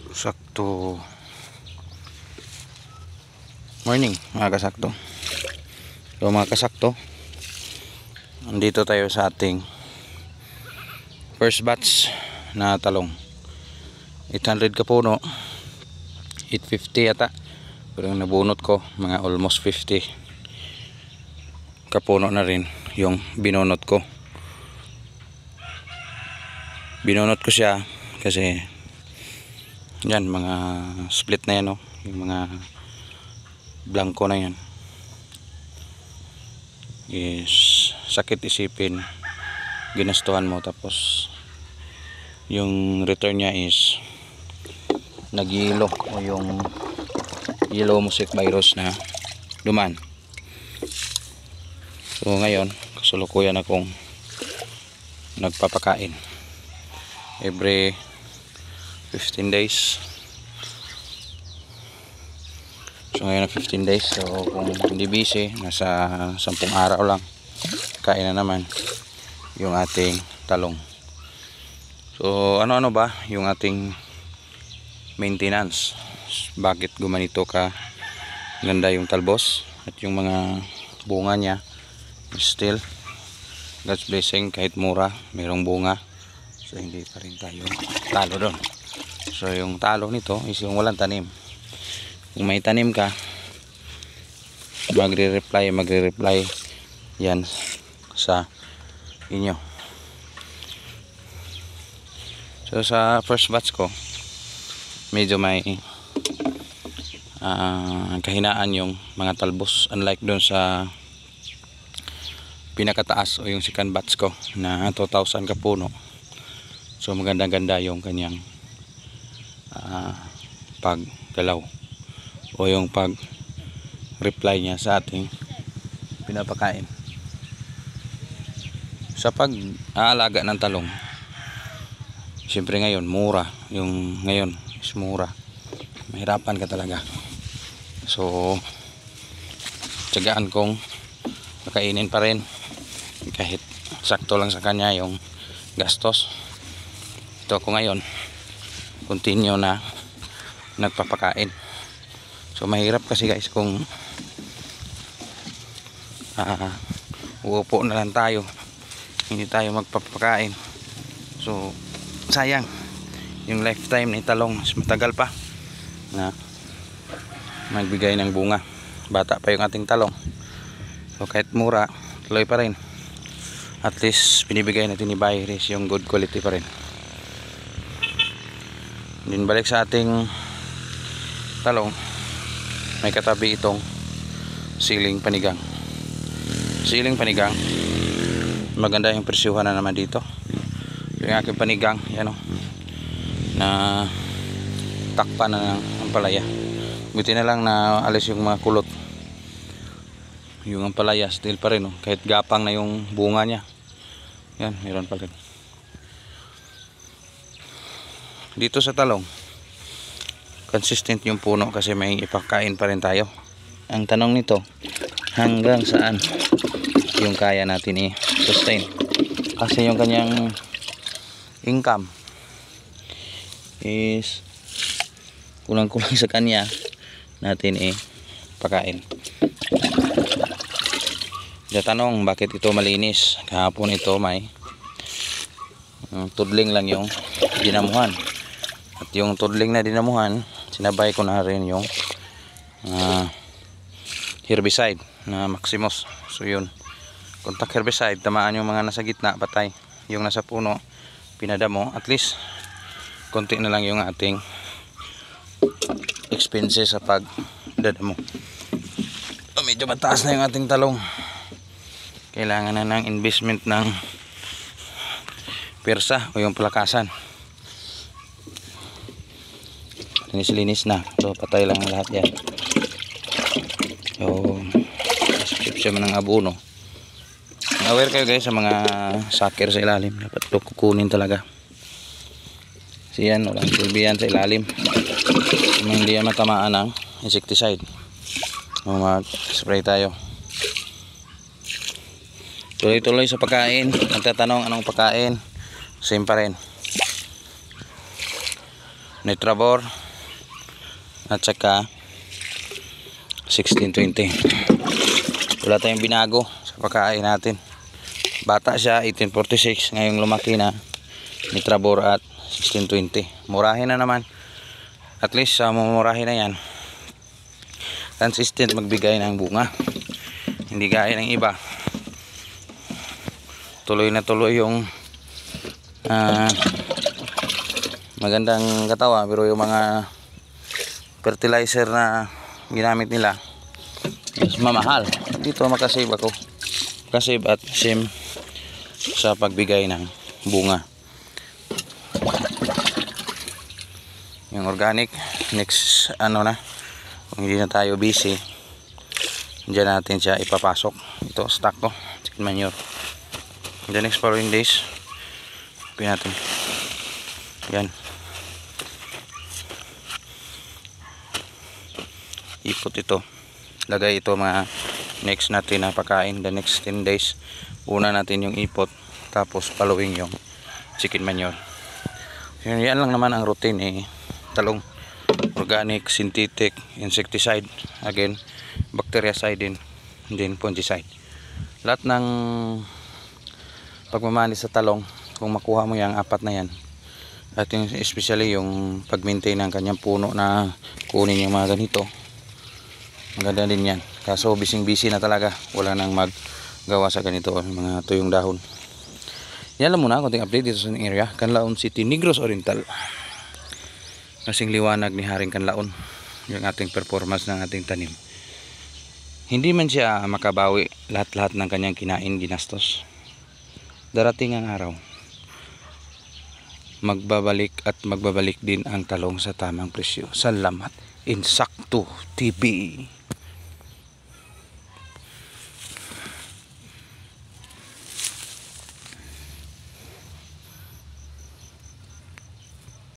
Sakto morning mga kasakto. So mga kasakto, andito tayo sa ating first batch na talong. 800 kapuno, 850 yata, pero yung nabunot ko mga almost 50 kapuno na rin yung binunot ko. Binunot ko siya kasi yan, mga split na yan, no? Yung mga blanco na yan is sakit isipin, ginastuhan mo tapos yung return niya is nag-yellow o yung yellow mosaic virus na duman. So ngayon kasulukuyan akong nagpapakain every 15 days. So ngayon na 15 days. So kung hindi busy, nasa 10 araw lang kain na naman yung ating talong. So ano-ano ba yung ating maintenance? Bakit gumanito ka ganda yung talbos at yung mga bunga niya still God's blessing, kahit mura mayroong bunga. So hindi pa rin tayo talo doon. So yung talo nito is yung walang tanim. Kung may tanim ka, magre-reply yan sa inyo. So sa first batch ko medyo may kahinaan yung mga talbos, unlike doon sa pinakataas o yung second batch ko na 2,000 kapuno. So maganda-ganda yung kanyang paggalaw o yung pag reply niya sa ating pinapakain. Sa pag-aalaga ng talong, siyempre ngayon mura, yung ngayon is mura, mahirapan ka talaga. So tiyagaan kong makainin pa rin kahit sakto lang sa kanya yung gastos. Ito ako ngayon continue na nagpapakain. So mahirap kasi guys kung uupo na lang tayo, hindi tayo magpapakain. So sayang yung lifetime ni talong, mas matagal pa na magbigay ng bunga. Bata pa yung ating talong. So kahit mura, tuloy pa rin. At least binibigay natin ni Bayres yung good quality pa rin. Din balik sa ating talong, may katabi itong siling panigang. Siling panigang, maganda yung presyuhan na naman dito. Yung aking panigang, yan o, na takpan na ng ampalaya. Buti na lang na alis yung mga kulot. Yung ampalaya still pa rin o, kahit gapang na yung bunga niya. Yan, meron pa rin. Dito sa talong, consistent yung puno kasi may ipakain pa rin tayo. Ang tanong nito, hanggang saan yung kaya natin i-sustain? Kasi yung kanyang income is kulang-kulang sa kanya natin pakain. Tanong, bakit ito malinis? Kahapon ito may tudling lang yung dinamuhan. At yung tudling na dinamuhan, sinabay ko na rin yung herbicide na Maximus. So yun, contact herbicide, tamaan yung mga nasa gitna, patay. Yung nasa puno, pinadamo. At least konti na lang yung ating expenses sa pagdadamo. So, medyo mataas na yung ating talong. Kailangan na ng investment ng persa o yung palakasan. Linis-linis na. So patay lang lahat yan. So subscription mo ng abono. Aware kayo guys sa mga sucker sa ilalim. Dapat ito kukunin talaga. Kasi yan, walang silbi yan sa ilalim. Kung hindi yan matamaan ng insecticide, mag-spray tayo. Tuloy-tuloy sa pagkain. Nagtatanong anong pagkain, same pa rin. Nitrabor at saka 1620. Wala tayong binago sa pagkain natin. Bata siya 1846, ngayong lumaki na Nitrabor at 1620. Murahin na naman, at least mumurahin na yan. Consistent magbigay ng bunga, hindi gaya ng iba tuloy na tuloy yung magandang katawan, pero yung mga fertilizer na ginamit nila is mamahal. Dito makasave ako, makasave at same sa pagbigay ng bunga. Yung organic next na, kung hindi na tayo busy, dyan natin siya ipapasok. Ito stock ko, chicken manure. In the next following days, pin natin yan, ipot ito, lagay ito mga next natin na pagkain. The next 10 days una natin yung ipot, tapos following yung chicken manure. Yan lang naman ang routine talong. Organic, synthetic, insecticide, again bactericide din fungicide. Lahat ng pagmamani sa talong, kung makuha mo yung apat na yan, at yung especially yung pag-maintain ng kanyang puno na kunin yung mga ganito, maganda din yan. Kaso busy na talaga, wala nang maggawa sa ganito, mga tuyong dahon. Yan lang muna, konting update dito sa area Canlaon City, Negros Oriental. Kasing liwanag ni Haring Canlaon yung ating performance ng ating tanim. Hindi man siya makabawi lahat-lahat ng kanyang kinain, ginastos. Darating ang araw, magbabalik din ang talong sa tamang presyo. Salamat. Insakto TV.